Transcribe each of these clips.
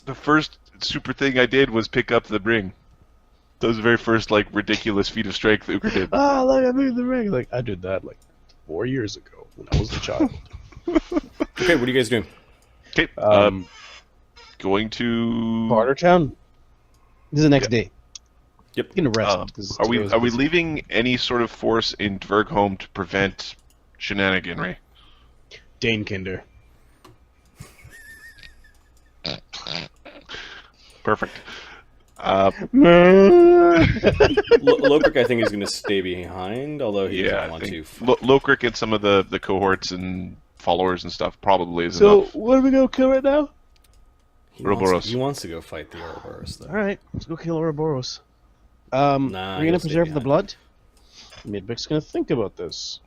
The first super thing I did was pick up the ring. That was the very first, like, ridiculous feat of strength that Ukher did. Ah, look, I moved the ring. Like, I did that, like, 4 years ago when I was a child. Okay, what are you guys doing? Okay, going to... Bartertown? This is the next day. Yep. You can rest. 'cause Are today was we busy. leaving any sort of force in Dvergholme to prevent shenaniganry? Danekinder. Perfect. Lokrik, I think, is going to stay behind, although he doesn't want to. Lokrik and some of the cohorts and followers and stuff probably is So, enough. what are we going to kill right now? Ouroborous. He wants to go fight the Ouroborous, though. Alright, let's go kill Ouroborous. Nah, we're he'll going to stay preserve the behind. blood? Midwick's going to think about this.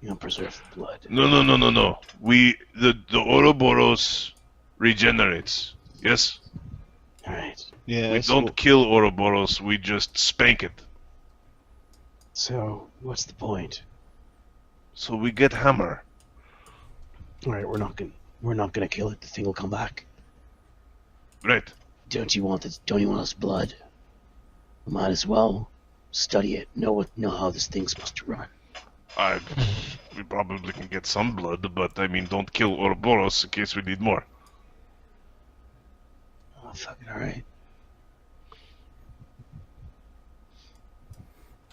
You're going to preserve the blood. No. The Ouroborous regenerates. Yes? Alright. Yeah, We don't kill Ouroborous, we just spank it. So, what's the point? So we get hammer. Alright, we're not gonna kill it. The thing will come back. Right. Don't you want its blood? We might as well study it. Know how this thing's supposed to run. We probably can get some blood, but I mean, don't kill Ouroborous in case we need more. Oh, fuck it, alright.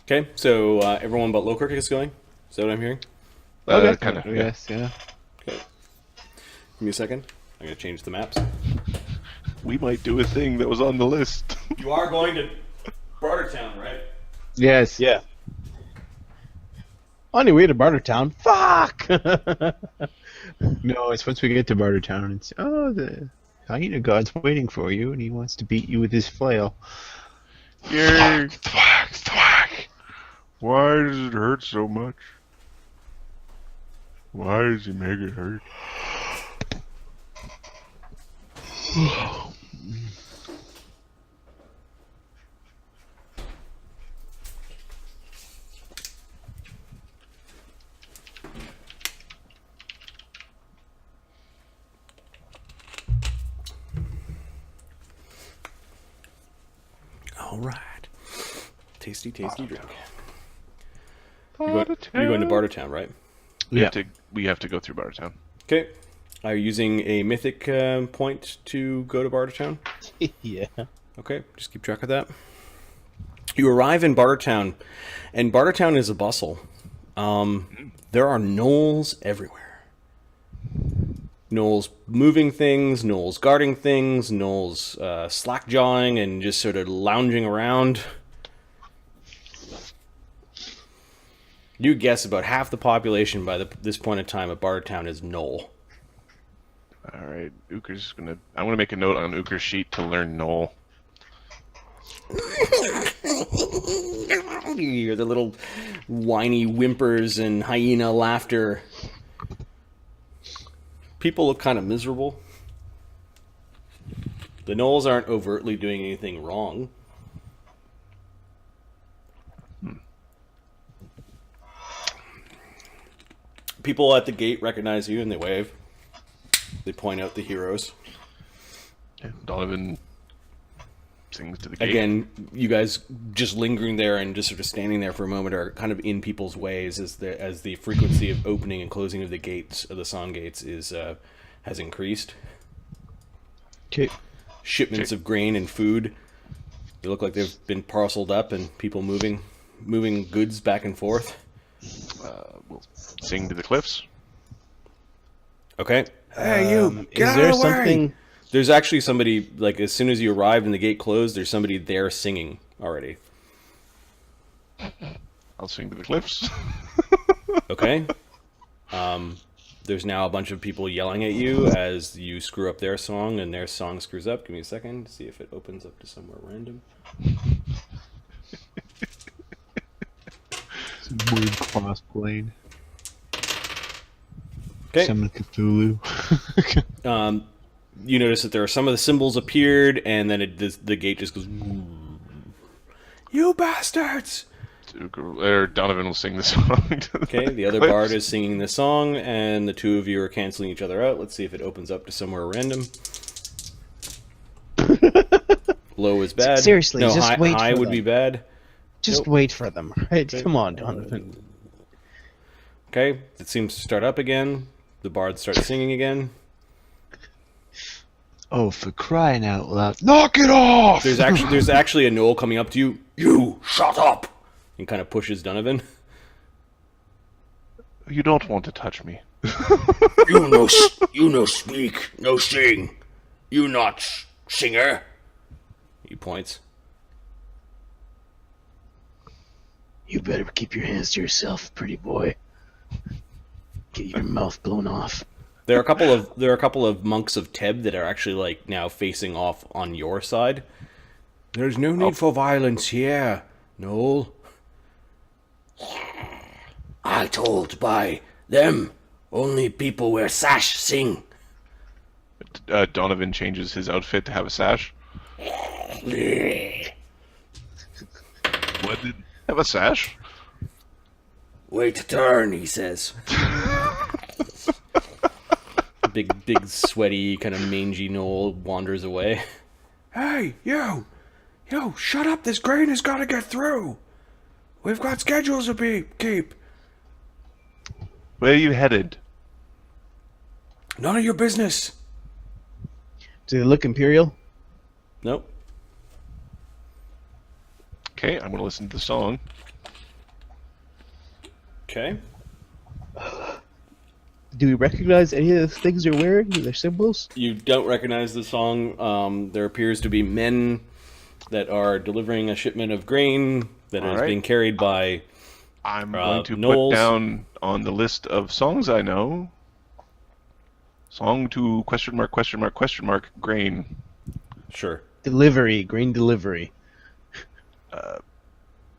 Okay, so everyone but Lokrik is going? Is that what I'm hearing? Okay. Kind of. Yes, yeah. Okay. Give me a second. I'm going to change the maps. We might do a thing that was on the list. You are going to Bartertown, right? Yes. Yeah. On your way to Bartertown. Fuck! No, it's once we get to Bartertown, it's, the hyena god's waiting for you, and he wants to beat you with his flail. Yay! Thwack! Why does it hurt so much? Why does he make it hurt? All right. Tasty drink. You're going to Bartertown, right? We have to go through Bartertown. Okay. Are you using a mythic point to go to Bartertown? Yeah. Okay, just keep track of that. You arrive in Bartertown, and Bartertown is a bustle. There are gnolls everywhere. Gnolls moving things, gnolls guarding things, gnolls slack-jawing and just sort of lounging around. You guess about half the population by this point in time at Bartertown is gnoll. Alright, Ukher's gonna... I'm gonna make a note on Ukher's sheet to learn Gnoll. You hear the little whiny whimpers and hyena laughter. People look kind of miserable. The gnolls aren't overtly doing anything wrong. People at the gate recognize you and they wave. They point out the heroes. Donovan sings to the gate. Again, you guys just lingering there and just sort of standing there for a moment are kind of in people's ways as the frequency of opening and closing of the gates, of the song gates, has increased. Okay. Shipments of grain and food. They look like they've been parceled up and people moving goods back and forth. We'll sing to the cliffs. Okay. Hey, you! Get Is out there of the way! something... There's actually somebody, like, as soon as you arrived and the gate closed, there's somebody there singing already. I'll sing to the cliffs. Okay. There's now a bunch of people yelling at you as you screw up their song and their song screws up. Give me a second to see if it opens up to somewhere random. Some weird crossblade. Okay. Summon Cthulhu. You notice that there are some of the symbols appeared, and then the gate just goes, "You bastards!" Donovan will sing the song. Okay, the other bard is singing the song, and the two of you are canceling each other out. Let's see if it opens up to somewhere random. Low is bad. Seriously, no, just high, wait high for would them. be bad. Just Nope. wait for them, right? Okay. Come on, Donovan. Okay, it seems to start up again. The bard starts singing again. Oh, for crying out loud! Knock it off! There's actually a gnoll coming up to you. You shut up! And kind of pushes Donovan. You don't want to touch me. You no speak, no sing. You not singer. He points. You better keep your hands to yourself, pretty boy. Get your mouth blown off. There are a couple of monks of Teb that are actually like now facing off on your side. There's no need for violence here, Noel. I told by them only people wear sash sing. Donovan changes his outfit to have a sash. What did have a sash? Wait a turn, he says. Big, sweaty, kind of mangy Noel wanders away. Hey, you! Shut up! This grain has got to get through! We've got schedules to keep! Where are you headed? None of your business! Do they look imperial? Nope. Okay, I'm gonna listen to the song. Okay. Do we recognize any of the things they're wearing? Their symbols? You don't recognize the song. There appears to be men that are delivering a shipment of grain that is right. being carried by... I'm going to Knowles. put down on the list of songs I know. Song to question mark grain. Sure. Delivery, grain delivery.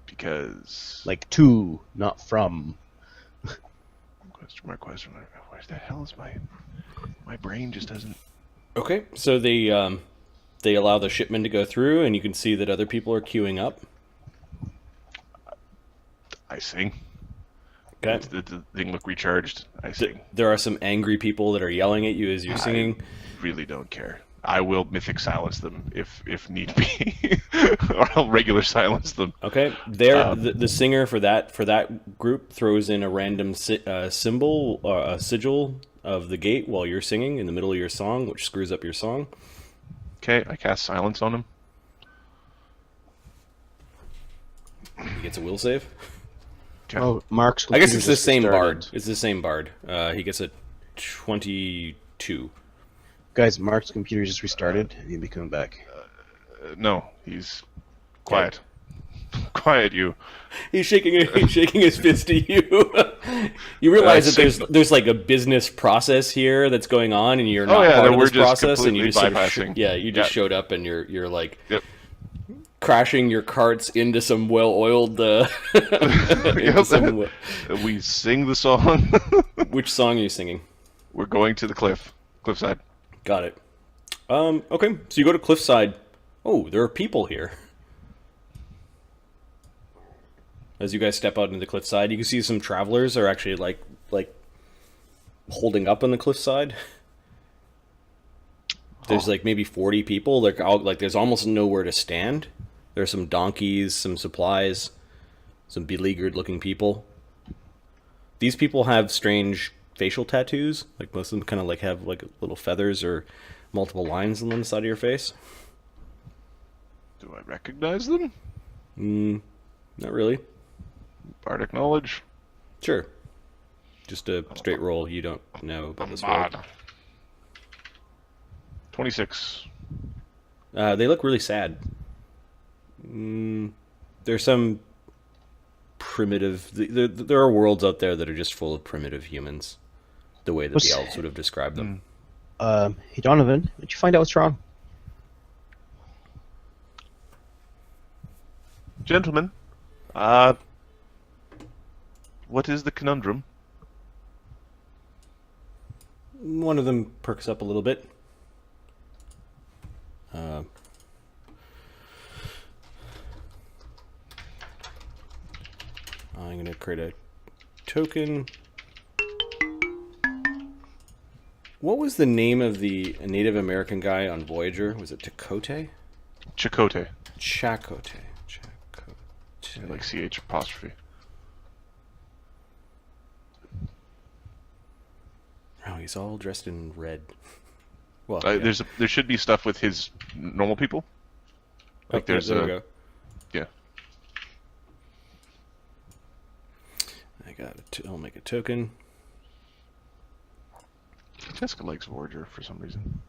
Because Like to, not from. question mark. Where the hell is my brain just doesn't. Okay, so they allow the shipment to go through, and you can see that other people are queuing up. I sing. Okay. The thing look recharged. I sing. There are some angry people that are yelling at you as you're singing. I really don't care. I will mythic silence them if need be, or I'll regular silence them. Okay, the singer for that group throws in a random symbol or a sigil of the gate while you're singing in the middle of your song, which screws up your song. Okay, I cast silence on him. He gets a will save. Okay. Oh, Mark's I guess computer it's the just same restarted. bard. It's the same bard. He gets a 22. Guys, Mark's computer just restarted. He'll be coming back. No, he's quiet. Quiet, you. He's shaking his fist at you. You realize that there's like a business process here that's going on, and you're not part of we're this just process, and you just sort of bypassing. you just showed up, and you're like Yep. crashing your carts into some well-oiled. Into some, We sing the song. which song are you singing? We're going to the cliffside. Got it. Okay, so you go to Cliffside. Oh, there are people here. As you guys step out into the cliffside, you can see some travelers are actually like holding up on the cliffside. There's like maybe 40 people. They're out, like there's almost nowhere to stand. There's some donkeys, some supplies, some beleaguered looking people. These people have strange facial tattoos. Like most of them kind of like have like little feathers or multiple lines on the side of your face. Do I recognize them? Not really. Bardic knowledge. Sure. Just a straight roll. You don't know about this world. 26. They look really sad. There's some primitive... There are worlds out there that are just full of primitive humans. The way that the elves would have described them. Hey, Donovan, did you find out what's wrong? Gentlemen, what is the conundrum? One of them perks up a little bit. I'm going to create a token. What was the name of the Native American guy on Voyager? Was it Takote? Chakotay. Chakotay. Like CH apostrophe. Oh, he's all dressed in red. Well, yeah. There should be stuff with his normal people. Like there we go. Yeah. I'll make a token. Jessica likes Voyager for some reason.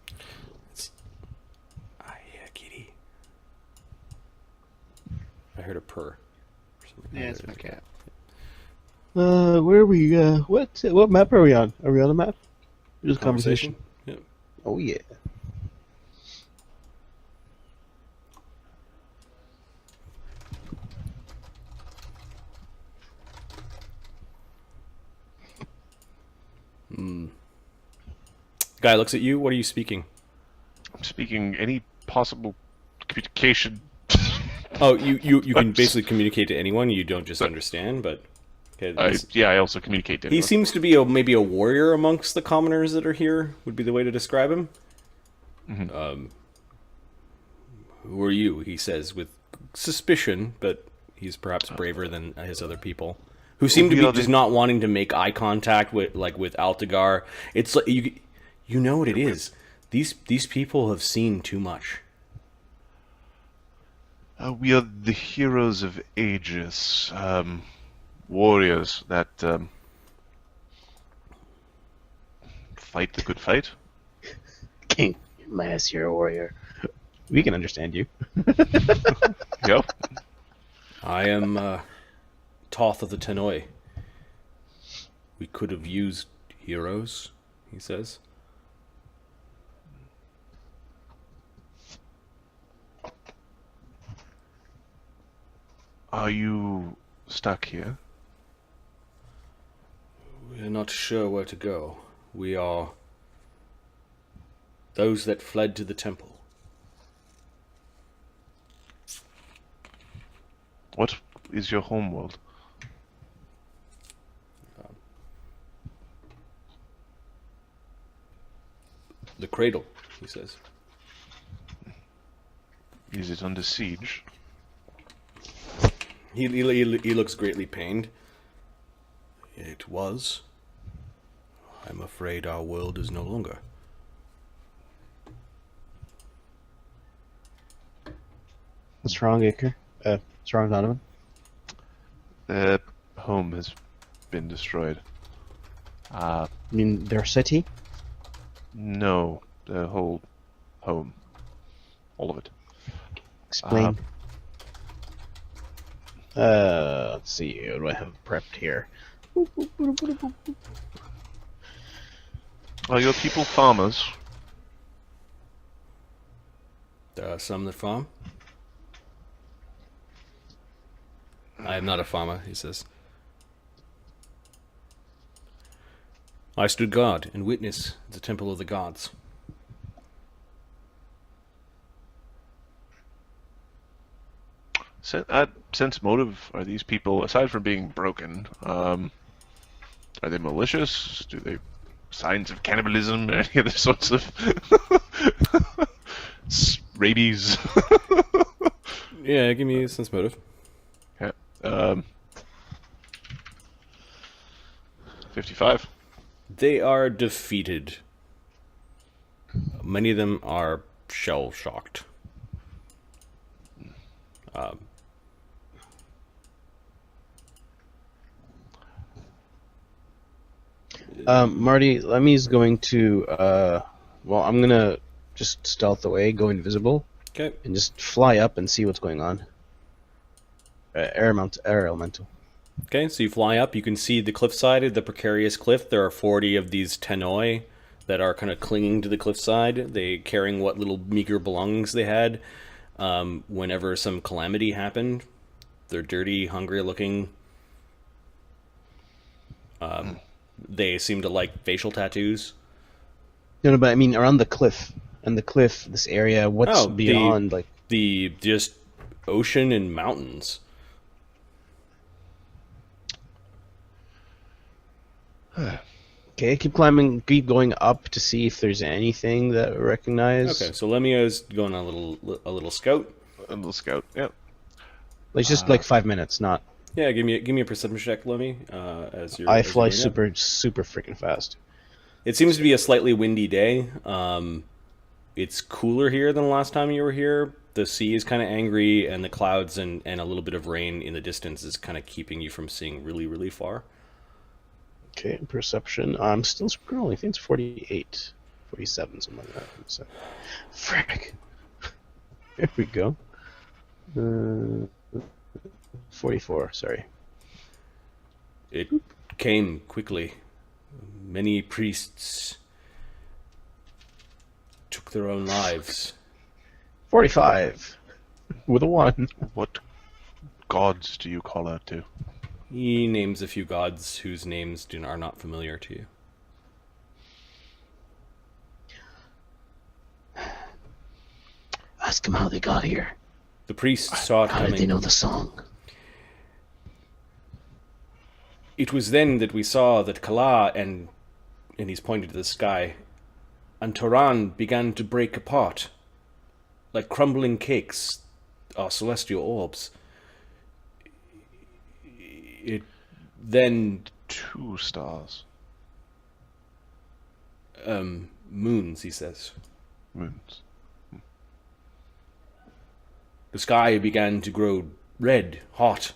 Yeah, kitty. I heard a purr. Yeah, it's my cat. Where are we? What map are we on? Are we on a map? Just conversation. Yep. Oh yeah. Guy looks at you. What are you speaking? I'm speaking any possible communication. Oh, you can basically communicate to anyone. You don't just understand, but okay. I also communicate to He anyone. seems to be maybe a warrior amongst the commoners that are here. Would be the way to describe him. Mm-hmm. Who are you? He says with suspicion, but he's perhaps braver than his other people, who seem to be just not wanting to make eye contact with Altagar. It's like you know what it is. These people have seen too much. We are the Heroes of Aegis, warriors that fight the good fight. King, Midas, you're a warrior. We can understand you. Yep. I am Toth of the Tenoi. We could have used heroes, he says. Are you stuck here? We're not sure where to go. We are those that fled to the temple. What is your homeworld? The cradle, he says. Is it under siege? He looks greatly pained. It was. I'm afraid our world is no longer. What's wrong, Ukher? What's wrong, Donovan? The home has been destroyed. I mean, their city? No, the whole home. All of it. Explain. Let's see. What do I have prepped here? Are your people farmers? There are some that farm. I am not a farmer, he says. I stood guard and witness the temple of the gods. Sense motive, are these people, aside from being broken, are they malicious? Do they signs of cannibalism? Any other sorts of rabies? Yeah, give me a sense motive. Okay. 55. They are defeated. Many of them are shell-shocked. Marty, Lemmy's going to, well, I'm gonna just stealth away, go invisible, Okay. and just fly up and see what's going on. Air elemental. Okay, so you fly up. You can see the cliffside of the precarious cliff. There are 40 of these tenoi that are kind of clinging to the cliffside. They carrying what little meager belongings they had whenever some calamity happened. They're dirty, hungry-looking. They seem to like facial tattoos. No, but I mean around the cliff. And the cliff, this area, what's beyond, like... The just ocean and mountains. Okay, Okay, keep climbing, keep going up to see if there's anything that I recognize. Okay, so Lemmy is going on a little scout. A little scout. Yeah. Like just like 5 minutes, not. Yeah, give me a perception check, Lemmy. As you're I as you're fly doing that. super freaking fast. It seems to be a slightly windy day. It's cooler here than the last time you were here. The sea is kind of angry, and the clouds and a little bit of rain in the distance is kind of keeping you from seeing really, really far. Okay, perception. I'm still scrolling. I think it's 48, 47, something like that. So, frick. There we go. 44. Sorry. It came quickly. Many priests took their own lives. 45 with a 1. What gods do you call out to? He names a few gods whose names are not familiar to you. Ask them how they got here. The priests saw it How did they coming. know the song? It was then that we saw that Kala and he's pointed to the sky, and Turan began to break apart, like crumbling cakes, or celestial orbs. It then 2 stars. moons, he says. Moons. The sky began to grow red, hot.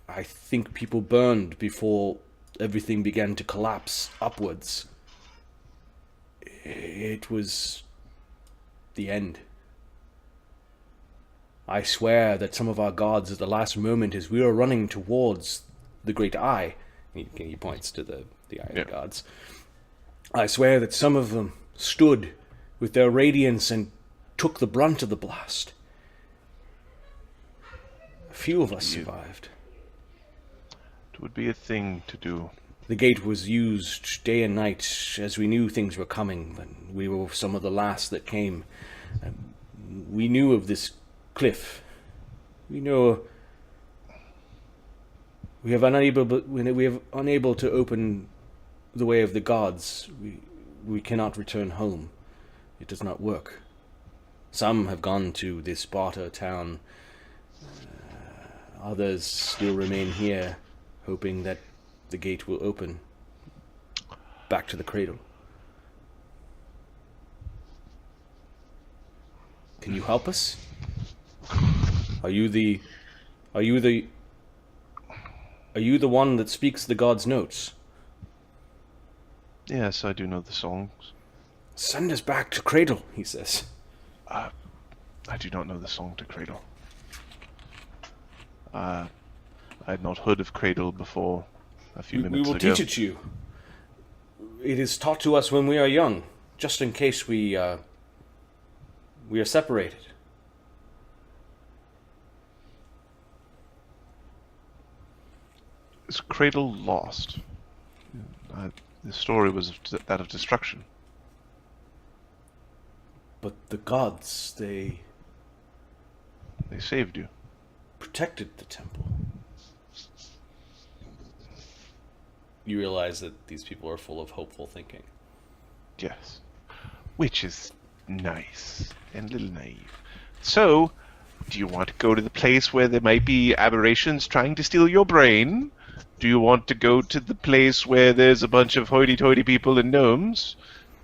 I think people burned before everything began to collapse upwards. It was the end. I swear that some of our gods at the last moment, as we were running towards the great eye, he points to the eye of the gods, I swear that some of them stood with their radiance and took the brunt of the blast. A few of us survived. It would be a thing to do. The gate was used day and night as we knew things were coming, and we were some of the last that came. We knew of this cliff. We know we have unable to open the way of the gods. We cannot return home. It does not work. Some have gone to this Sparta town. Others still remain here, hoping that the gate will open back to the cradle. Can you help us? Are you the one that speaks the god's notes? Yes, I do know the songs. Send us back to cradle, he says. I do not know the song to Cradle. I had not heard of Cradle before a few minutes ago. We will teach it to you. It is taught to us when we are young, just in case we are separated. Is Cradle lost? The story was that of destruction. But the gods, they saved you. protected the temple. You realize that these people are full of hopeful thinking. Yes. Which is nice and a little naive. So, do you want to go to the place where there might be aberrations trying to steal your brain? Do you want to go to the place where there's a bunch of hoity-toity people and gnomes?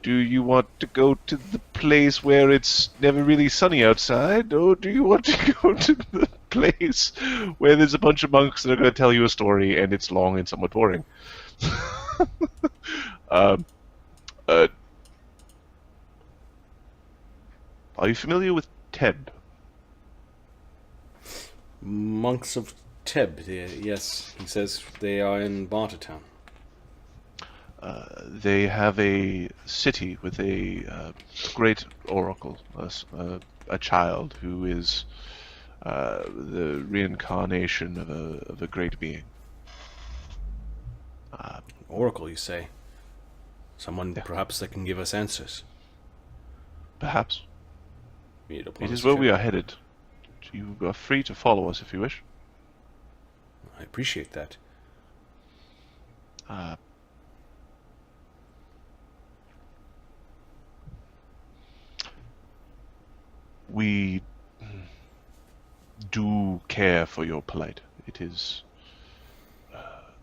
Do you want to go to the place where it's never really sunny outside? Or do you want to go to the place where there's a bunch of monks that are going to tell you a story and it's long and somewhat boring? Are you familiar with Teb? Monks of Teb, yes, he says they are in Bartertown. They have a city with a great oracle, a child who is the reincarnation of a great being. Oracle, you say? Someone perhaps that can give us answers. Perhaps. It It is where we are headed. You are free to follow us if you wish. I appreciate that. We do care for your plight. It is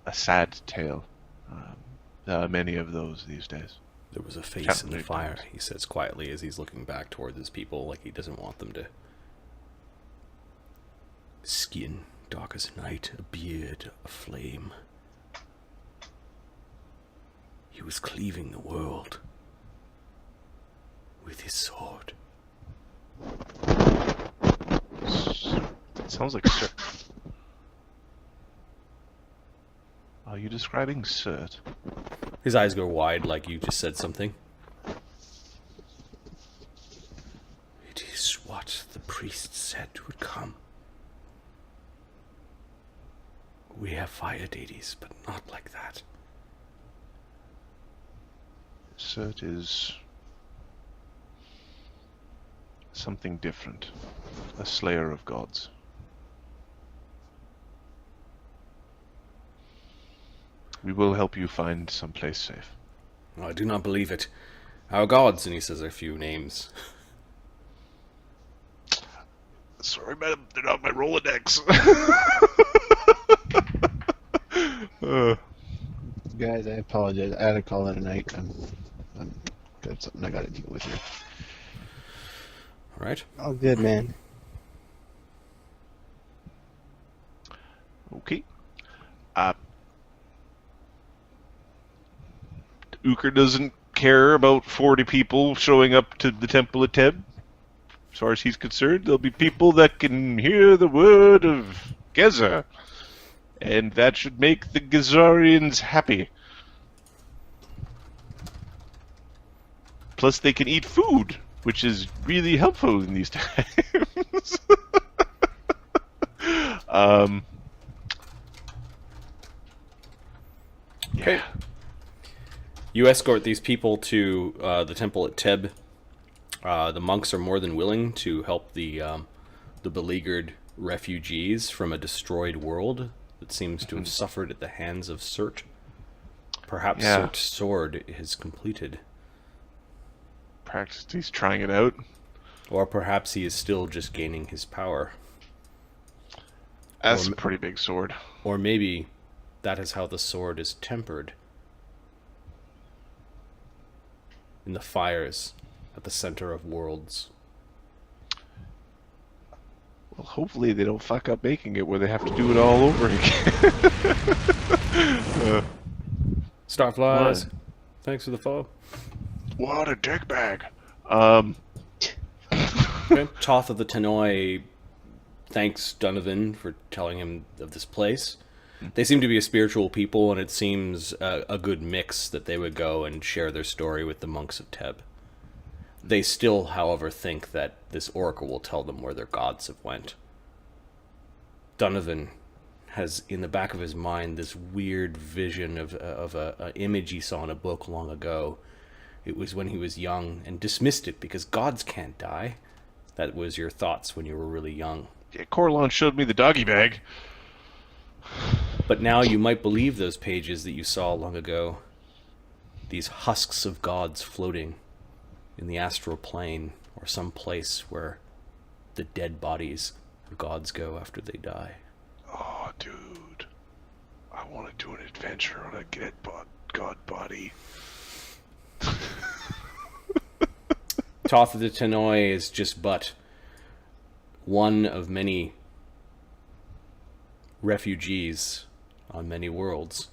a sad tale. There are many of those these days. There was a face in the Challenging fire, times. he says quietly as he's looking back towards his people, like he doesn't want them to. Skin dark as night, a beard aflame. He was cleaving the world with his sword. That sounds like Surt. Are you describing Surt? His eyes go wide like you just said something. It is what the priest said would come. We have fire deities, but not like that. Surt is something different. A slayer of gods. We will help you find someplace safe. I do not believe it. Our gods, and he says a few names. Sorry, madam, they're not my Rolodex. Guys, I apologize. I had to call it a night. I'm got something I gotta deal with here. Alright. All good, man. Okay. Ukher doesn't care about 40 people showing up to the Temple of Teb. As far as he's concerned, there'll be people that can hear the word of Gesar. And that should make the Gesarians happy. Plus they can eat food, which is really helpful in these times. Okay. Yeah. You escort these people to the temple at Teb. The monks are more than willing to help the beleaguered refugees from a destroyed world that seems to have suffered at the hands of Surt. Perhaps Yeah. Surt's sword is completed. Perhaps he's trying it out. Or perhaps he is still just gaining his power. That's a pretty big sword. Or maybe that is how the sword is tempered. In the fires at the center of worlds. Well, hopefully they don't fuck up making it where they have to do it all over again. Starflies, thanks for the follow. What a dick bag. Okay. Toth of the Tenoi thanks Donovan for telling him of this place. They seem to be a spiritual people, and it seems a good mix that they would go and share their story with the monks of Teb. They still, however, think that this oracle will tell them where their gods have went. Donovan has in the back of his mind this weird vision of an image he saw in a book long ago. It was when he was young and dismissed it because gods can't die. That was your thoughts when you were really young. Yeah, Corlon showed me the doggy bag. But now you might believe those pages that you saw long ago. These husks of gods floating in the astral plane or some place where the dead bodies of gods go after they die. Oh, dude. I want to do an adventure on a god body. Toth of the Tenoi is just but one of many refugees on many worlds.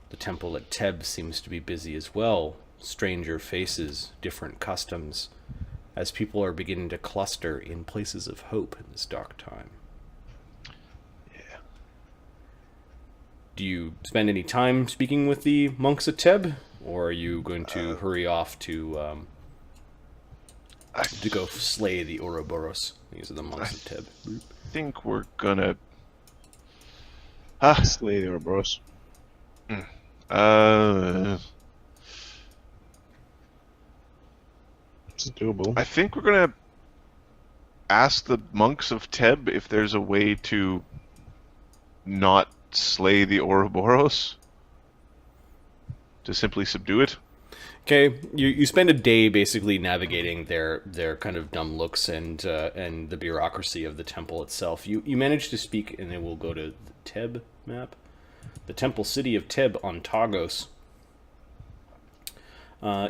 The temple at Teb seems to be busy as well. Stranger faces, different customs, as people are beginning to cluster in places of hope in this dark time. Yeah. Do you spend any time speaking with the monks at Teb, or are you going to hurry off to go slay the Ouroborous? These are the monks at Teb. I think we're gonna... Slay the Ouroborous. It's doable. I think we're gonna ask the monks of Teb if there's a way to not slay the Ouroborous. To simply subdue it. Okay, you spend a day basically navigating their kind of dumb looks and the bureaucracy of the temple itself. You manage to speak, and then we'll go to the Teb map, the temple city of Teb on Targos.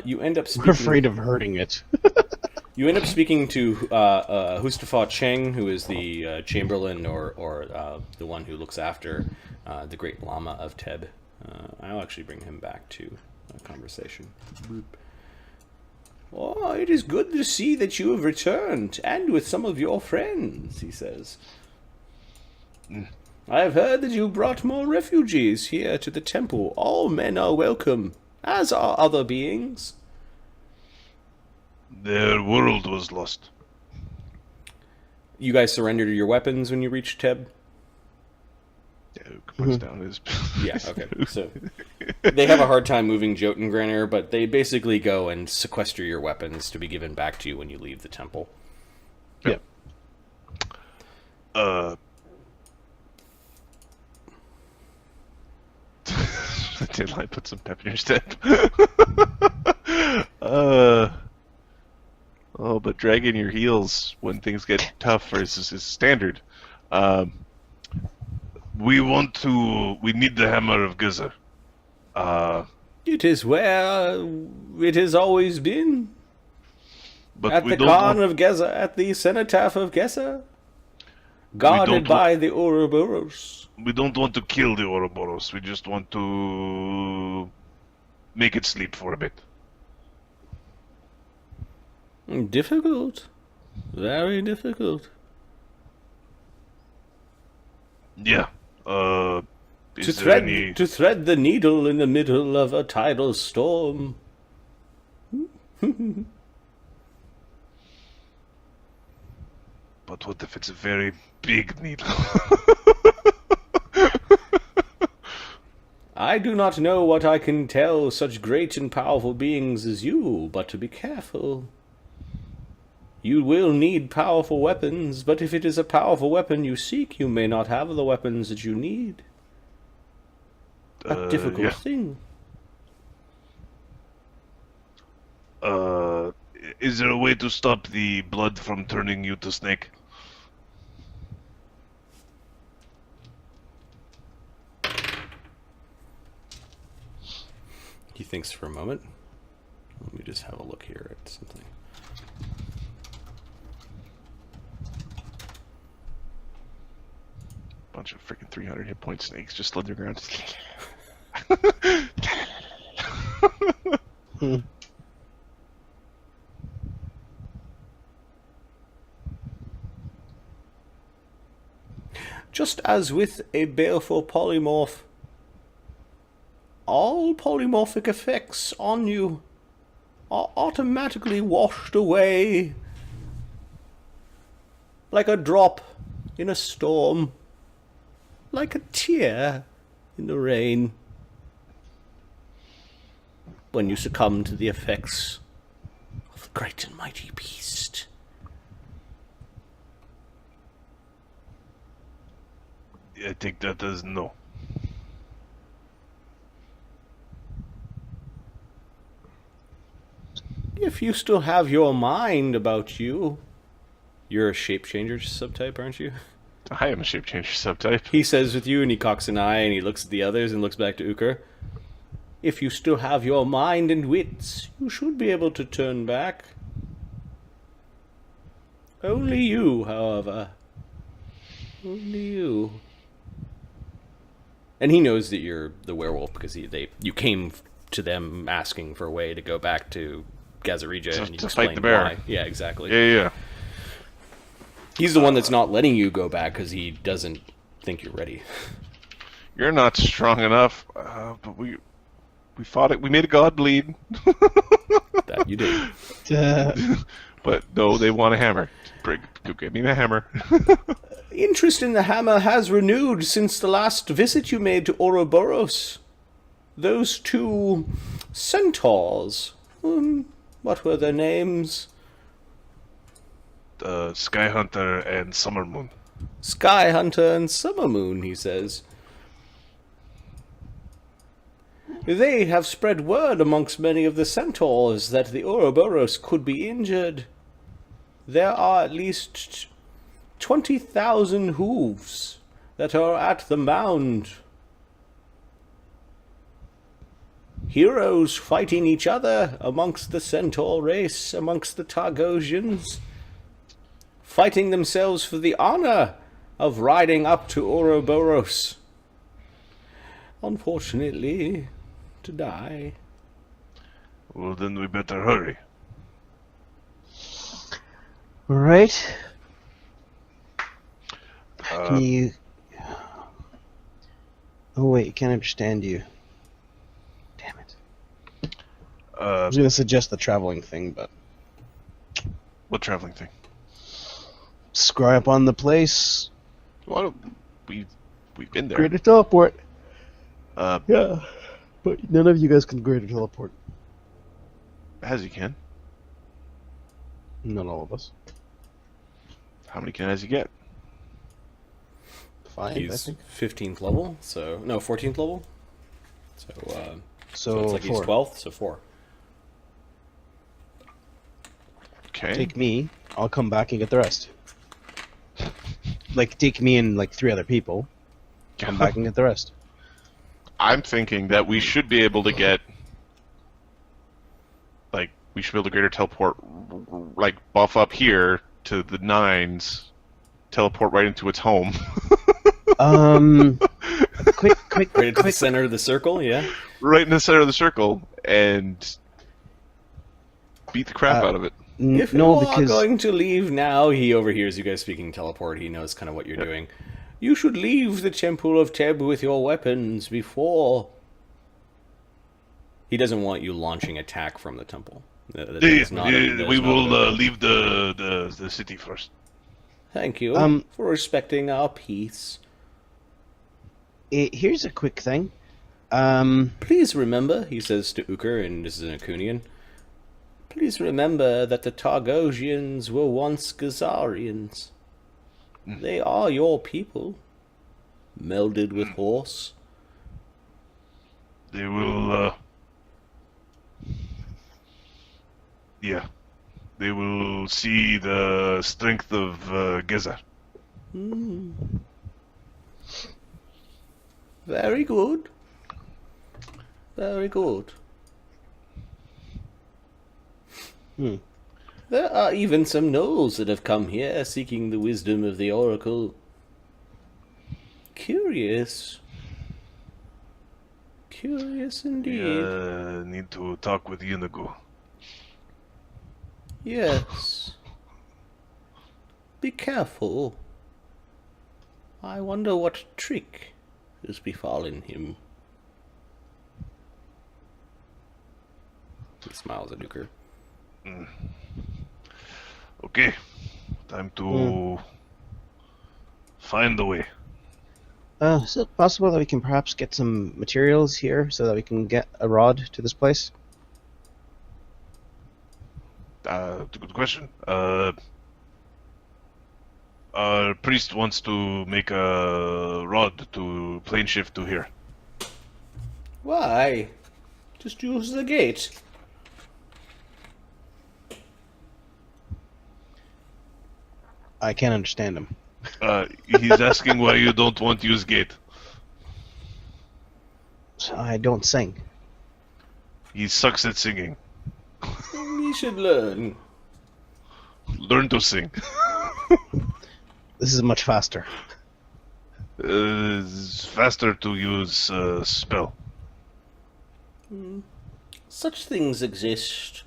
You end up speaking. We're afraid of hurting it. You end up speaking to Hustafa Cheng, who is the chamberlain or the one who looks after the great Lama of Teb. I'll actually bring him back to conversation. Oh, it is good to see that you have returned, and with some of your friends, he says. I have heard that you brought more refugees here to the temple. All men are welcome, as are other beings. Their world was lost. You guys surrendered your weapons when you reached Teb? Yeah, who puts down his... Yeah, okay. So they have a hard time moving Jotengrenner, but they basically go and sequester your weapons to be given back to you when you leave the temple. Yep. Daylight put some pep in your step. Oh, but dragging your heels when things get tough is standard. We need the hammer of Gesar. It is where it has always been. But At we the don't Khan want, of Gesar, at the cenotaph of Gesar. Guarded by the Ouroborous. we don't want to kill the Ouroborous. We just want to make it sleep for a bit. Difficult. Very difficult. Yeah. To Is there thread, any... to thread the needle in the middle of a tidal storm. But what if it's a very big needle? I do not know what I can tell such great and powerful beings as you, but to be careful. You will need powerful weapons, but if it is a powerful weapon you seek, you may not have the weapons that you need. A difficult yeah. thing. Is there a way to stop the blood from turning you to snake? He thinks for a moment. Let me just have a look here at something. Bunch of freaking 300 hit point snakes just slid their ground. Just as with a baleful polymorph, all polymorphic effects on you are automatically washed away like a drop in a storm, like a tear in the rain. When you succumb to the effects of the great and mighty beast. I think that is no. If you still have your mind about you. You're a shape-changer subtype, aren't you? I am a shape changer subtype. He says with you, and he cocks an eye, and he looks at the others, and looks back to Ukher. If you still have your mind and wits, you should be able to turn back. Only you, however. Only you. And he knows that you're the werewolf, because you came to them asking for a way to go back to Gazarija, and you to fight explained the bear. why. Yeah, exactly. Yeah. He's the one that's not letting you go back, because he doesn't think you're ready. You're not strong enough, but we fought it. We made a god bleed. That you did. But no, they want a hammer. Brig, go get me the hammer. Interest in the hammer has renewed since the last visit you made to Ouroborous. Those two centaurs. What were their names? Sky Hunter and Summer Moon. Sky Hunter and Summer Moon, he says. They have spread word amongst many of the centaurs that the Ouroborous could be injured. There are at least 20,000 hooves that are at the mound. Heroes fighting each other amongst the centaur race, amongst the Targossians, fighting themselves for the honor of riding up to Ouroborous. Unfortunately, to die. Well, then we better hurry. All right. Uh, Can you... Oh wait, can't understand you. Damn it. I was gonna suggest the traveling thing, but what traveling thing? scry up on the place. Well, we've been there. Greater teleport. Uh, Yeah, but none of you guys can greater teleport. as you can. Not all of us. How many can as you get? 5, I He's think. 15th level, so... No, 14th level. So So it's like 4. he's 12th, so 4. Okay. Take me. I'll come back and get the rest. Like, take me and like 3 other people. Come back and get the rest. I'm thinking that we should be able to get, like, we should be able to greater teleport, like, buff up here to the 9s, teleport right into its home. Quick, Right into the center of the circle, yeah? Right in the center of the circle, and beat the crap out of it. If no, you are because going to leave now, he overhears you guys speaking teleport. He knows kind of what you're doing. You should leave the Temple of Teb with your weapons before... He doesn't want you launching attack from the temple. That is not that We is not will a- leave the city first. Thank you for respecting our peace. here's a quick thing. Please remember, he says to Ukher, and this is an Akunian, please remember that the Targossians were once Gesarians. They are your people, melded with horse. They will, yeah. They will see the strength of Gesar. Very good. Very good. There are even some gnolls that have come here seeking the wisdom of the Oracle. Curious. Curious indeed. Need to talk with Yunagu. Yes. Be careful. I wonder what trick has befallen him. He smiles at Ukher. Okay, time to find the way. Is it possible that we can perhaps get some materials here so that we can get a rod to this place? It's a good question. Our priest wants to make a rod to plane shift to here. Why? Just use the gate. I can't understand him. He's asking why you don't want to use gate. So I don't sing. He sucks at singing. We should learn. Learn to sing. This is much faster. It's faster to use spell. Such things exist,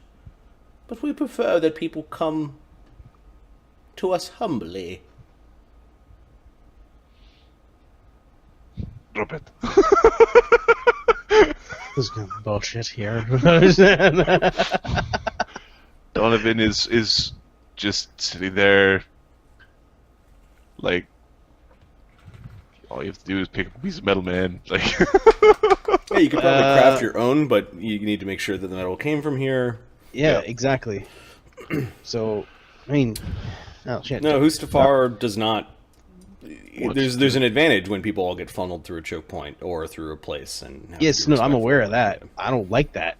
but we prefer that people come to us humbly. Drop it. This is kind of bullshit here. Donovan is just sitting there, like, all you have to do is pick up a piece of metal, man. Like, Yeah, you could probably craft your own, but you need to make sure that the metal came from here. Yeah, exactly. So, I mean, oh shit. No, Hustafar does not there's an advantage when people all get funneled through a choke point or through a place. And have to Yes, be no, I'm aware of that. I don't like that.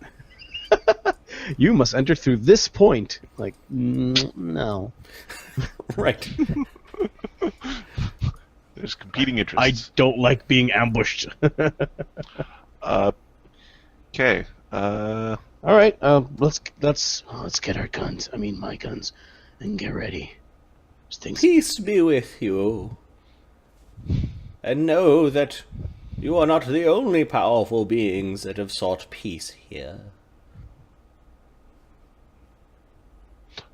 You must enter through this point. Like, no. Right. There's competing I interests. don't like being ambushed. Okay. All right, let's get our guns. I mean, my guns, and get ready. There's things. Peace be with you. And know that you are not the only powerful beings that have sought peace here.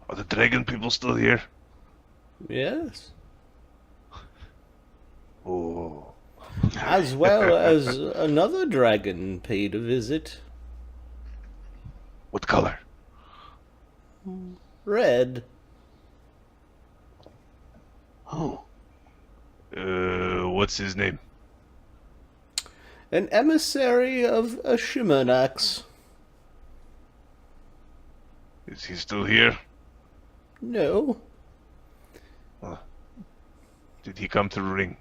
Are the dragon people still here? Yes. Oh. As well as another dragon paid a visit. What color? Red. Oh, What's his name? An emissary of a Shimernax. Is he still here? No. Did he come to the ring?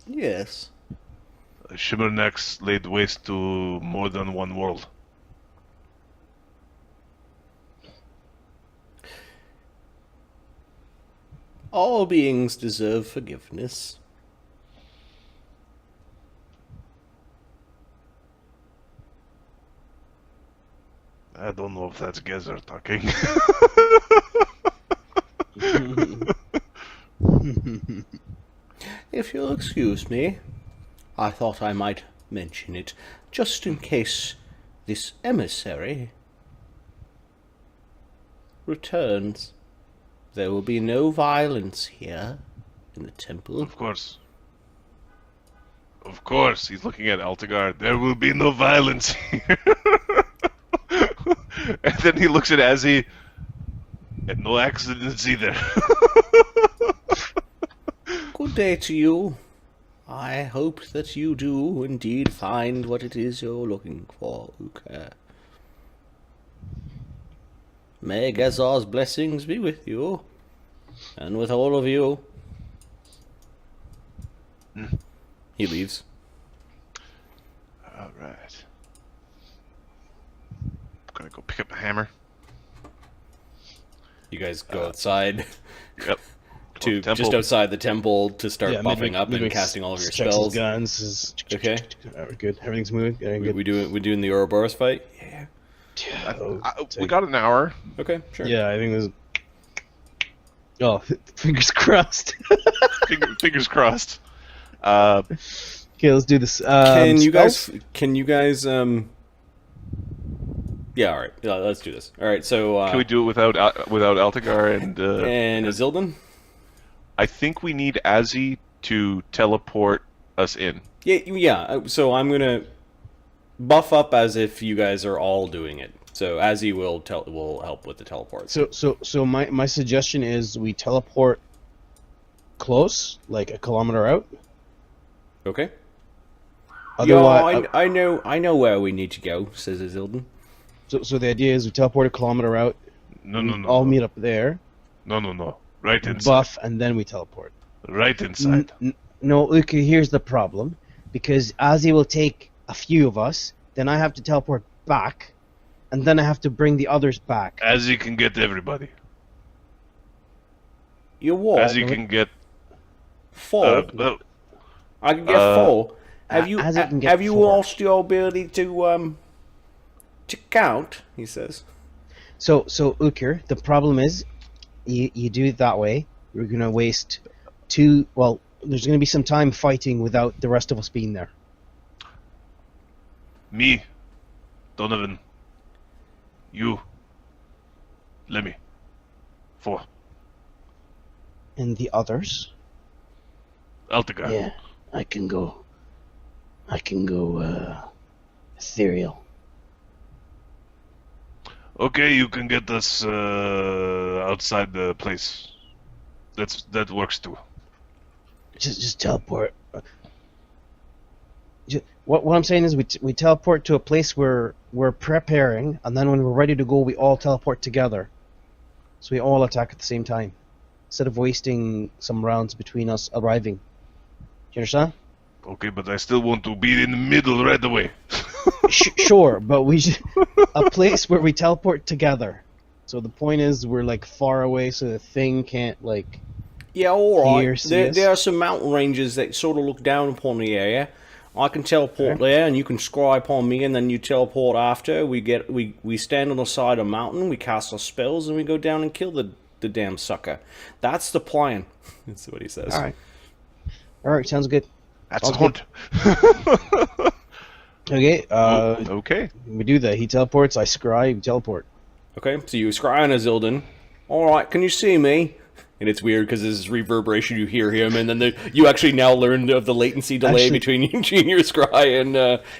Yes. Shimmernax laid waste to more than one world. All beings deserve forgiveness. I don't know if that's Gesar talking. If you'll excuse me, I thought I might mention it, just in case this emissary returns. There will be no violence here in the temple. Of course. Of course, he's looking at Altagar. There will be no violence here. And then he looks at Azzy, and no accidents either. Good day to you. I hope that you do indeed find what it is you're looking for, Ukher. May Gesar's blessings be with you, and with all of you. He leaves. Alright. Gonna go pick up the hammer. You guys go outside Yep. to Temple. just outside the temple to start buffing Midwick- up and Midwick casting all of your checks his spells. guns. Okay. We're good. Everything's moving. Good. We doing the Ouroborous fight? Yeah. We got an hour. Okay, sure. Yeah, I think there's. Oh, fingers crossed. Fingers crossed. Okay, let's do this. Can you spells? guys? Yeah, all right. Yeah, let's do this. All right. So Can we do it without Altagar and? and Azildan? I think we need Azzy to teleport us in. Yeah. So I'm gonna buff up as if you guys are all doing it. So Azzy will help with the teleport. So my suggestion is we teleport close, like a kilometer out. Okay. Otherwise, I know where we need to go, says Azildan. so the idea is we teleport a kilometer out. No. All meet up there, No. Right inside. buff, and then we teleport. Right inside. No, Ukher, here's the problem. Because Azzy will take a few of us, then I have to teleport back, and then I have to bring the others back. Azzy can get everybody. You what? Azzy can get. 4. I can get 4. Have you Azzy can get have you 4. lost your ability to count? He says. So Ukher, the problem is, you do it that way, you're gonna waste 2. Well, there's gonna be some time fighting without the rest of us being there. Me, Donovan, you, Lemmy, 4. And the others? Altagar. Yeah, I can go. Ethereal. Okay, you can get us outside the place. That works too. Just teleport. What I'm saying is we teleport to a place where we're preparing, and then when we're ready to go, we all teleport together. So we all attack at the same time. instead of wasting some rounds between us arriving. You understand? Okay, but I still want to be in the middle right away. Sure, but we should, a place where we teleport together. So the point is, we're like far away, so the thing can't like. Yeah, all Here, right. see us? There are some mountain ranges that sort of look down upon the area. I can teleport there, and you can scry upon me, and then you teleport after. We stand on the side of a mountain, we cast our spells, and we go down and kill the damn sucker. That's the plan. That's what he says. All right, sounds good. That's a Sounds hunt. Okay, Okay. we do that. He teleports, I scry, we teleport. Okay, so you scry on Azildan. All right, can you see me? And it's weird because there's this reverberation. You hear him, and then you actually now learn of the latency delay between your scry, and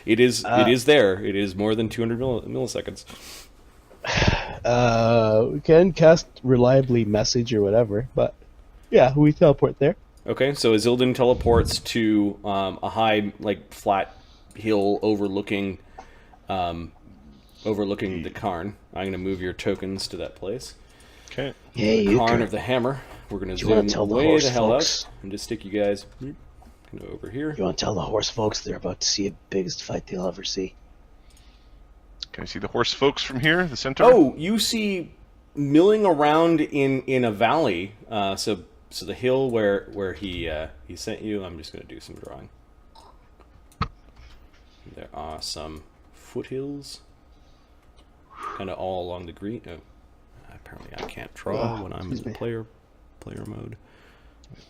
it is there. It is more than 200 milliseconds. We can cast reliably message or whatever, but yeah, we teleport there. Okay, so Azildan teleports to a high, like, flat hill overlooking the Cairn. I'm going to move your tokens to that place. Okay. Hey, Cairn of the Hammer. We're going to you wanna zoom tell the way horse the hell folks? out and just stick you guys over here. You want to tell the horse folks they're about to see the biggest fight they'll ever see? Can I see the horse folks from here? The centaur? Oh, you see milling around in a valley. So the hill where he sent you. I'm just going to do some drawing. There are some foothills, kind of all along the green. Oh, apparently I can't draw when I'm in player mode.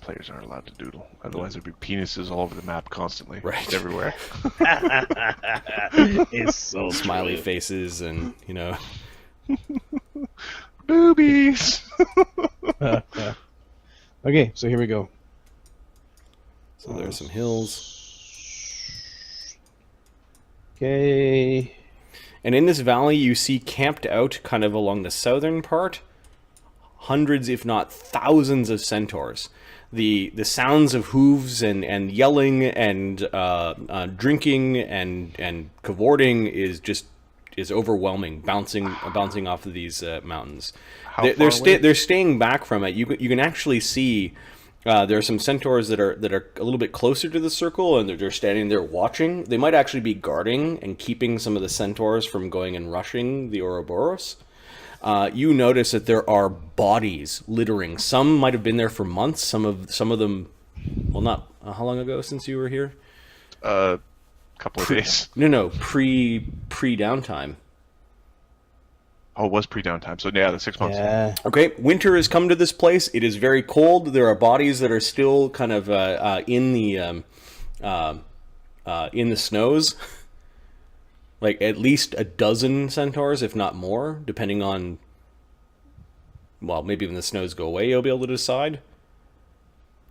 Players aren't allowed to doodle. Otherwise, there'd be penises all over the map constantly. Right. Everywhere. It's so Smiley true. faces and, you know. Boobies! Okay, so here we go. So there are some hills. Okay. And in this valley, you see camped out, kind of along the southern part, hundreds, if not thousands, of centaurs. The sounds of hooves and yelling and drinking and cavorting is overwhelming, bouncing off of these mountains. They're staying back from it. You can actually see. There are some centaurs that are a little bit closer to the circle, and they're standing there watching. They might actually be guarding and keeping some of the centaurs from going and rushing the Ouroborous. You notice that there are bodies littering. Some might have been there for months. Some of them, well, not how long ago since you were here? Couple of days. No, pre downtime. Oh, it was pre-downtime. So yeah, the 6 months. Yeah. Okay, winter has come to this place. It is very cold. There are bodies that are still kind of in the snows. Like at least a dozen centaurs, if not more, depending on. Well, maybe when the snows go away, you'll be able to decide.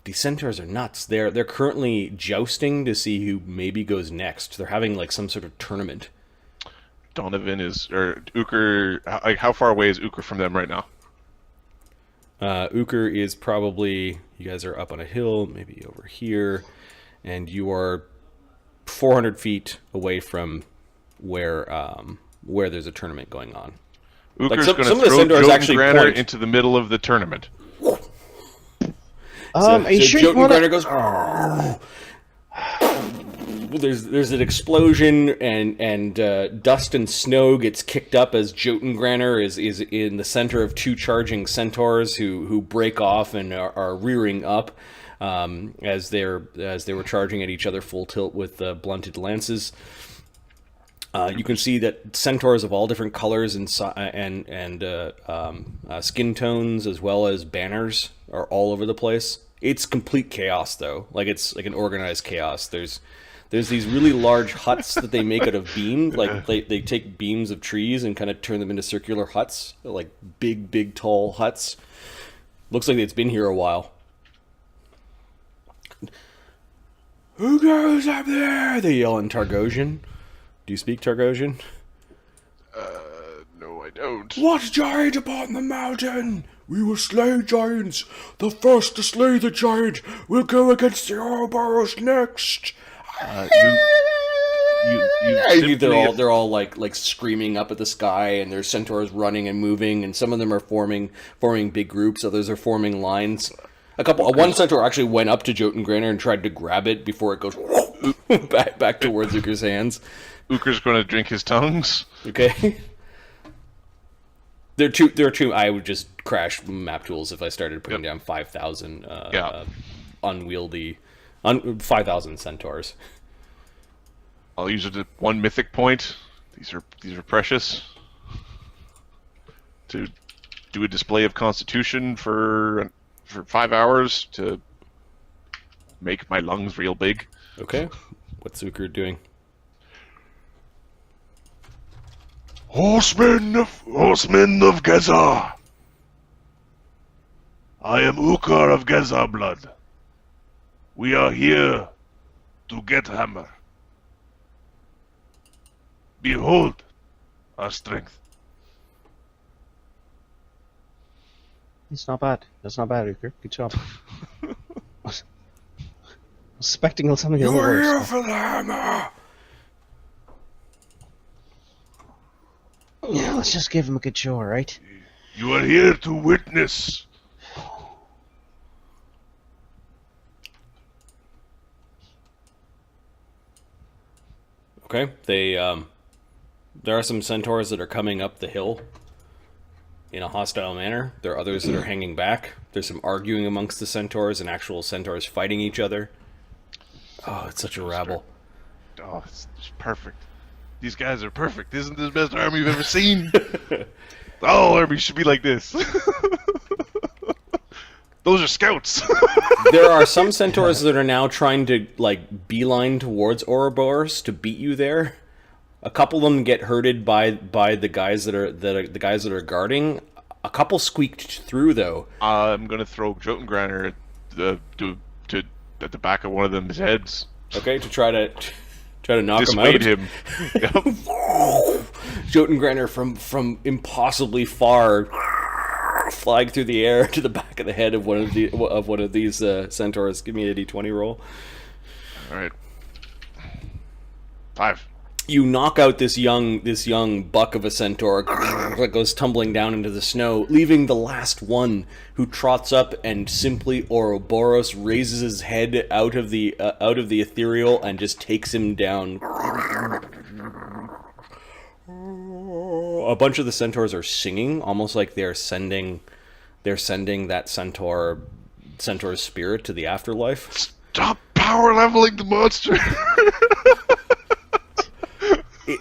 These centaurs are nuts. They're currently jousting to see who maybe goes next. They're having like some sort of tournament. Donovan or Ukher. Like, how far away is Ukher from them right now? Ukher is probably, you guys are up on a hill, maybe over here, and you are 400 feet away from where there's a tournament going on. Ukher's some going of to the throw centaurs Jotun actually Granner point. into the middle of the tournament. Are you sure you Jotun want Granner to... goes. There's an explosion and dust and snow gets kicked up as Jotun Granner is in the center of two charging centaurs who break off and are rearing up as they were charging at each other full tilt with blunted lances. You can see that centaurs of all different colors and skin tones, as well as banners, are all over the place. It's complete chaos, though. Like it's like an organized chaos. There's these really large huts that they make out of beams. Like they take beams of trees and kind of turn them into circular huts, like big, tall huts. Looks like it's been here a while. Who goes up there? They yell in Targossian. Do you speak Targossian? No, I don't. What giant upon the mountain? We will slay giants. The first to slay the giant will go against the Ouroborous next. they're all like screaming up at the sky, and there's centaurs running and moving, and some of them are forming big groups. Others are forming lines. One centaur actually went up to Jotun and tried to grab it before it goes back towards Ukher's hands. Ukher's going to drink his tongues. Okay. There are two. I would just crash map tools if I started putting down 5,000 unwieldy, 5,000 centaurs. I'll use it at 1 mythic point. These are precious. To do a display of constitution for 5 hours to make my lungs real big. Okay. What's Ukher doing? Horsemen of Gesar. I am Ukher of Gesar blood. We are here to get hammer. Behold our strength. It's not bad. That's not bad, Ukher. Good job. I was expecting something a little worse. You're here for the hammer. Yeah, let's just give him a good show, right? You are here to witness. Okay. There are some centaurs that are coming up the hill in a hostile manner. There are others that are hanging back. There's some arguing amongst the centaurs and actual centaurs fighting each other. Oh, it's such a rabble. Oh, it's just perfect. These guys are perfect. Isn't this the best army you've ever seen? All armies should be like this. Those are scouts. There are some centaurs that are now trying to beeline towards Ouroborous to beat you there. A couple of them get hurted by the guys that are guarding. A couple squeaked through though. I'm gonna throw Jotun at the back of one of them's heads. Okay, to try to knock Dissuade him out. him. Jotun from impossibly far flying through the air to the back of the head of one of these centaurs. Give me a d20 roll. All right. 5. You knock out this young buck of a centaur that goes tumbling down into the snow, leaving the last one, who trots up and simply Ouroborous raises his head out of the ethereal and just takes him down. A bunch of the centaurs are singing, almost like they're sending that centaur's spirit to the afterlife. Stop power leveling the monster.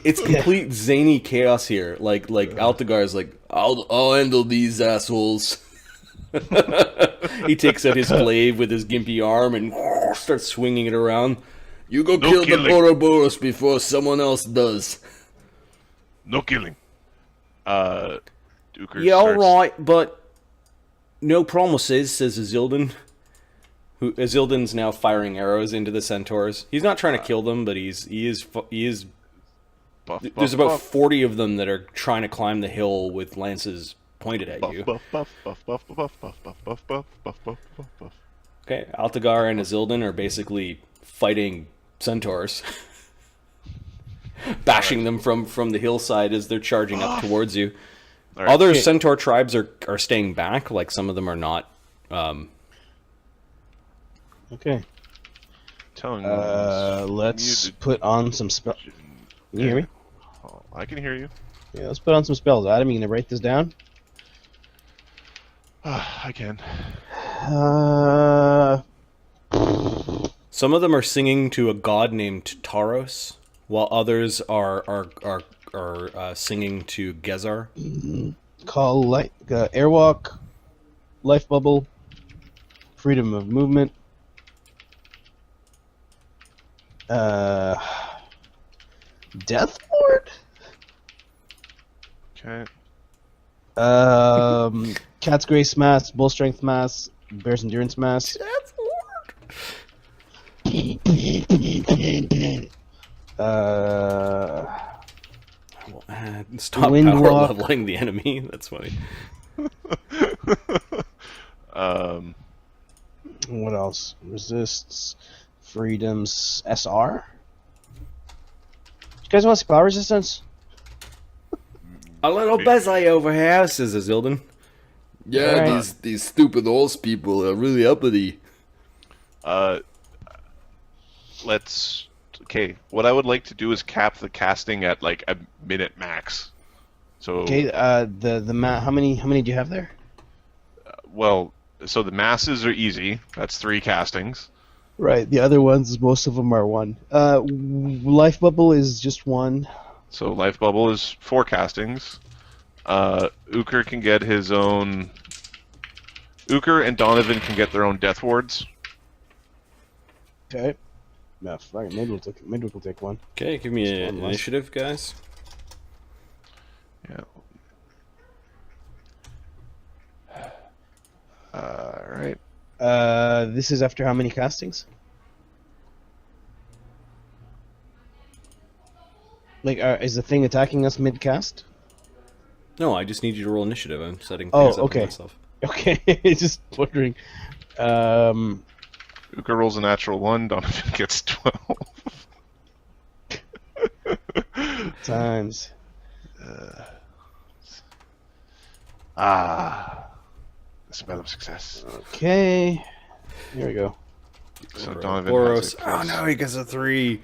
It's complete zany chaos here. Like Altagar's like, I'll handle these assholes. He takes out his glaive with his gimpy arm and starts swinging it around. You go kill the Ouroborous before someone else does. No killing. Ukher yeah, alright, but no promises, says Azildan. Azildan's now firing arrows into the centaurs. He's not trying to kill them, but he is. There's about 40 of them that are trying to climb the hill with lances pointed at you. Okay, Altagar and Azildan are basically fighting centaurs. Bashing them from the hillside as they're charging up towards you. Right. Other centaur tribes are staying back, like some of them are not. Okay. Let's put on some spells. Can you hear me? Oh, I can hear you. Yeah, let's put on some spells. Adam, you gonna write this down? I can. Some of them are singing to a god named Taros, while others are singing to Gesar. Call airwalk, life bubble, freedom of movement. Death Lord? Okay. Cat's Grace Mass, Bull Strength Mass, Bear's Endurance Mass. Death Lord! Stop power leveling the enemy. That's funny. What else? Resists, freedoms, SR. guys want spell resistance? A little busy over here, says Azildan. Yeah, Alright. these stupid horse people are really uppity. Let's. Okay, what I would like to do is cap the casting at like a minute max. So Okay. How many do you have there? well, so the masses are easy. That's 3 castings. Right. The other ones, most of them are 1. Life bubble is just 1. So life bubble is 4 castings. Ukher can get his own. Ukher and Donovan can get their own death wards. Okay. No, fuck it. Maybe we'll take 1. Okay, give me Just an one less. initiative, guys. Yeah. Alright. This is after how many castings? Like, is the thing attacking us mid-cast? No, I just need you to roll initiative. I'm setting Oh, things up okay. for myself. Okay, just wondering. Ukher rolls a natural 1, Donovan gets 12. Times. Spell of success. Okay. Here we go. So Donovan Ouroborous. has a Oh plus- no, he gets a 3.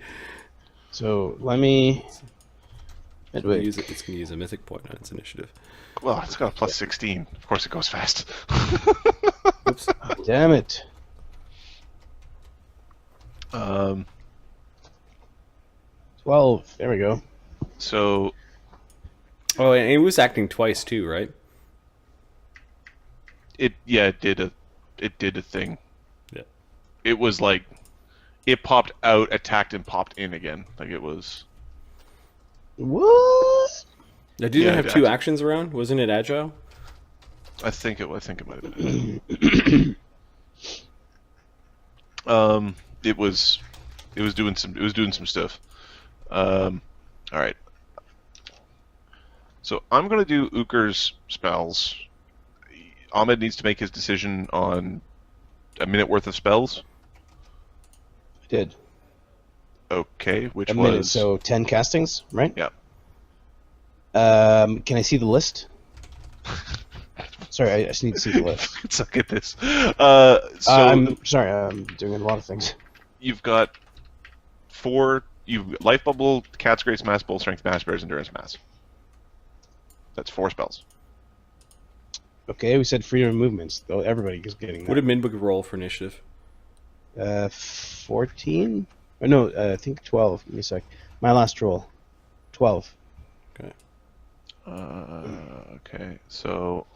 So let me. It's gonna Midwick. use a mythic point on its initiative. Well, it's got a plus 16. Of course it goes fast. Oops. Damn it. um, 12. There we go. so Oh, and it was acting twice too, right? it did a thing. Yeah. It was like it popped out, attacked, and popped in again. Like it was. What? Now, didn't Yeah, it have it 2 acted- actions around? Wasn't it agile? I think it might have been. It was doing some stuff. All right. So I'm gonna do Ukher's spells. Ahmed needs to make his decision on a minute worth of spells. I did. Okay, which A was minute, so 10 castings, right? Yeah. Can I see the list? Sorry, I just need to see the list. Suck at this. I'm sorry, I'm doing a lot of things. You've got 4. You've Life Bubble, Cat's Grace, Mass, Bull Strength, Mass, Bear's Endurance, Mass. That's 4 spells. Okay, we said freedom of movements, though everybody is getting What that. did Midwick roll for initiative? 14? Or no, I think 12. Give me a sec. My last roll. 12. Okay, so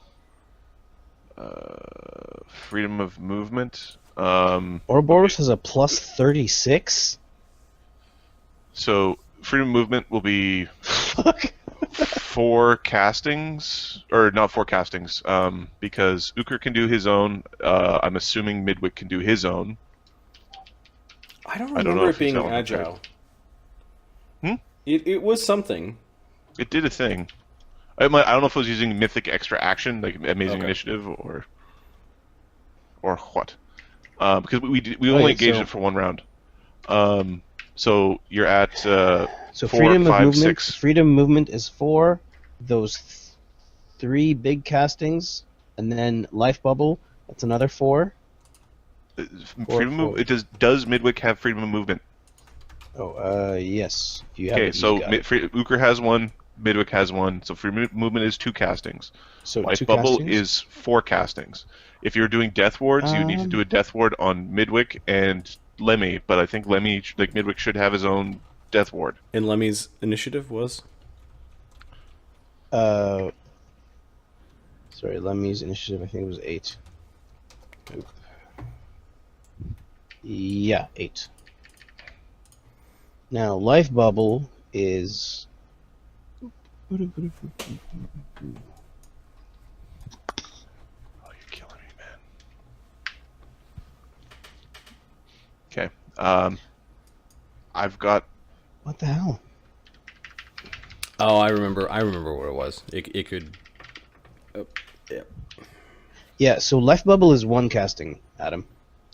freedom of movement. Ouroborous has a plus 36? So freedom of movement will be Fuck. 4 castings, or not 4 castings, because Ukher can do his own. I'm assuming Midwick can do his own. I don't I don't remember know it if he's being telling the agile. Hmm? It was something. It did a thing. I don't know if it was using mythic extra action, like amazing Okay. initiative, or what. Because we only Okay, engaged so- it for 1 round. So you're at So 4, freedom 5, of movement. 6. Freedom of movement is 4. Those 3 big castings, and then life bubble. That's another 4. Freedom four. does Midwick have freedom of movement? Oh, yes. If you have Okay, it, so you got it. Ukher has 1, Midwick has 1. So freedom of movement is 2 castings. So Life 2 bubble castings? is 4 castings. If you're doing death wards, you need to do a death ward on Midwick and Lemmy, but I think Midwick should have his own death ward. And Lemmy's initiative was? Sorry, Lemmy's initiative, I think it was 8. Oop. Yeah, 8. Now, life bubble is. Oh, you're killing me, man. Okay. I've got. What the hell? Oh, I remember what it was. It could. Oh, yeah. Yeah, so life bubble is 1 casting, Adam.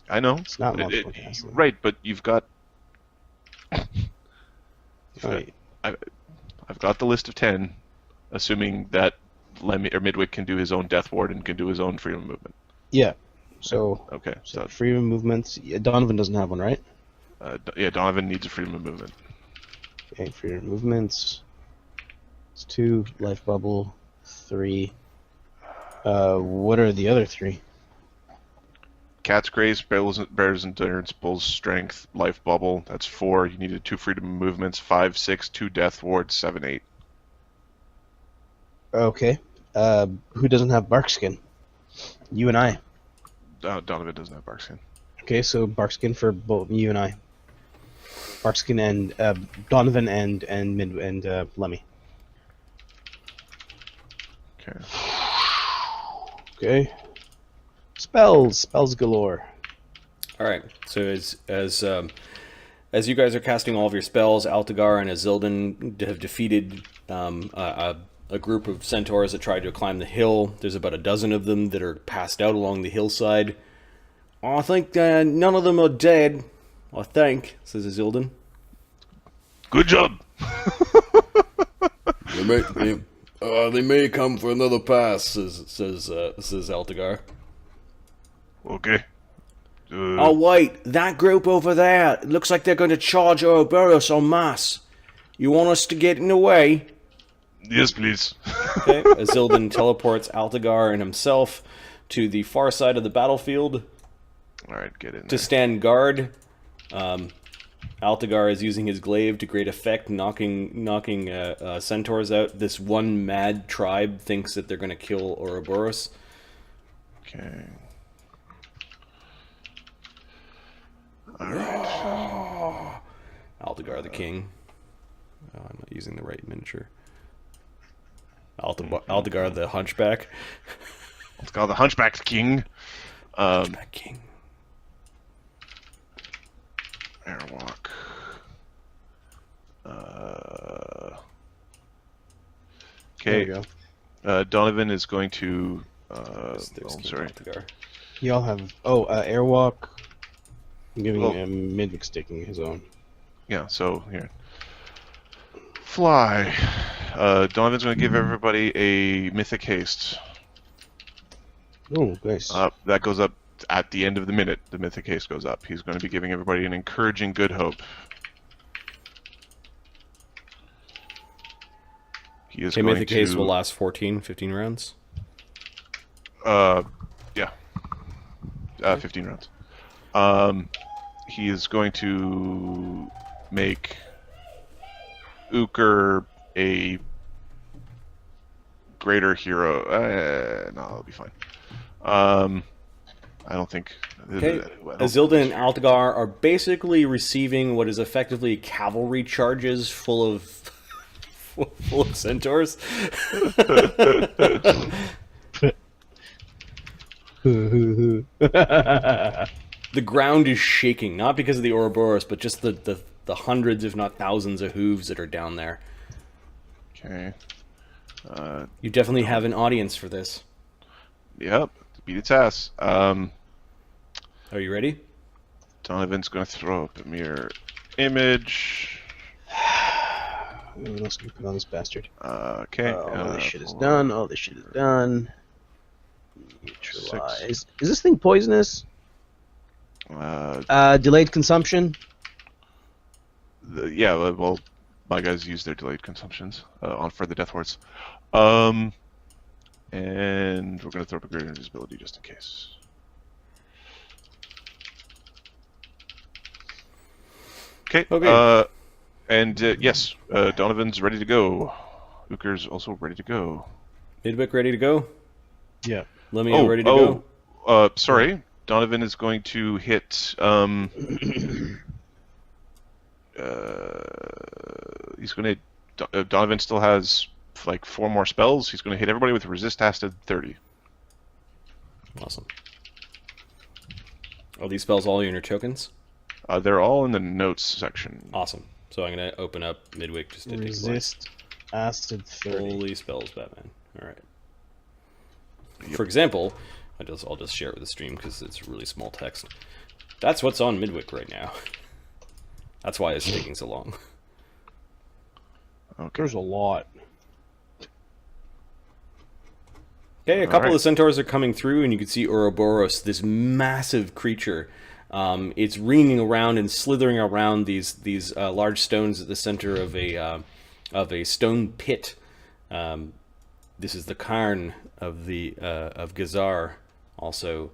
I know. It's not multiple casting. Right, but you've got. Right. I've got the list of 10, assuming that Lemmy or Midwick can do his own Death Ward and can do his own freedom of movement. Yeah. So Okay, so freedom of movements. Yeah, Donovan doesn't have one, right? yeah, Donovan needs a freedom of movement. Okay, freedom of movements. It's 2, life bubble, 3. What are the other 3? Cat's Grace, Bear's Endurance, Bull's Strength, Life Bubble. That's 4. You needed 2 freedom of movements. 5, 6, 2 Death Wards, 7, 8. Okay. Who doesn't have Barkskin? You and I. Donovan doesn't have Barkskin. Okay, so Barkskin for both you and I. Barkskin and Donovan and Lemmy. Okay. Okay. Spells galore. All right. So as you guys are casting all of your spells, Altagar and Azildan have defeated a group of centaurs that tried to climb the hill. There's about a dozen of them that are passed out along the hillside. I think none of them are dead. I think, says Azildan. Good job. They may come for another pass, says Altagar. Okay. Oh wait, that group over there, it looks like they're going to charge Ouroborous en masse. You want us to get in the way? Yes, please. Okay. Azildan teleports Altagar and himself to the far side of the battlefield All right, get in there. to stand guard. Altagar is using his glaive to great effect, knocking centaurs out. This one mad tribe thinks that they're going to kill Ouroborous. Okay. All right. Altagar the king. Oh, I'm not using the right miniature. Altagar the hunchback. Let's call the Hunchback King. Hunchback king. Airwalk. There Okay. you go. Donovan is going to. There's I'm King sorry. Altagar. Y'all have Airwalk. I'm giving Well- Midwick sticking his own. Yeah. So here. Fly. Donovan's going to give everybody a Mythic Haste. Oh, nice. That goes up at the end of the minute. The Mythic Haste goes up. He's going to be giving everybody an encouraging good hope. He is Okay, going Mythic to. Haste will last 14, 15 rounds. Yeah. 15 rounds. He is going to make Ukher a greater hero. No, it'll be fine. I don't think. Okay. Azildan and Altagar are basically receiving what is effectively cavalry charges full of centaurs. The ground is shaking, not because of the Ouroborous, but just the hundreds, if not thousands, of hooves that are down there. Okay. You definitely have an audience for this. Yep. Beat its ass. Are you ready? Donovan's going to throw up a mirror image. What else can we put on this bastard? Okay. All this shit is hold on. done. All this shit is done. Neutralize. Is this thing poisonous? Delayed consumption? Yeah, well, my guys use their delayed consumptions for the Death Wards. And we're going to throw up a greater invisibility just in case. Okay. Yes, Donovan's ready to go. Ukher's also ready to go. Midwick ready to go? Yeah. Lemmy ready to go? Sorry. Donovan is going to hit. He's going to. Donovan still has like 4 more spells. He's going to hit everybody with resist acid 30. Awesome. Are these spells all in your tokens? They're all in the notes section. Awesome. So I'm going to open up Midwick just to take a look. Resist acid 30. Holy spells, Batman. All right. For example, I'll just share it with the stream because it's really small text. That's what's on Midwick right now. That's why it's taking so long. Okay. There's a lot. Okay, a couple right. of centaurs are coming through, and you can see Ouroborous, this massive creature. It's ringing around and slithering around these large stones at the center of a stone pit. This is the cairn of Gesar, also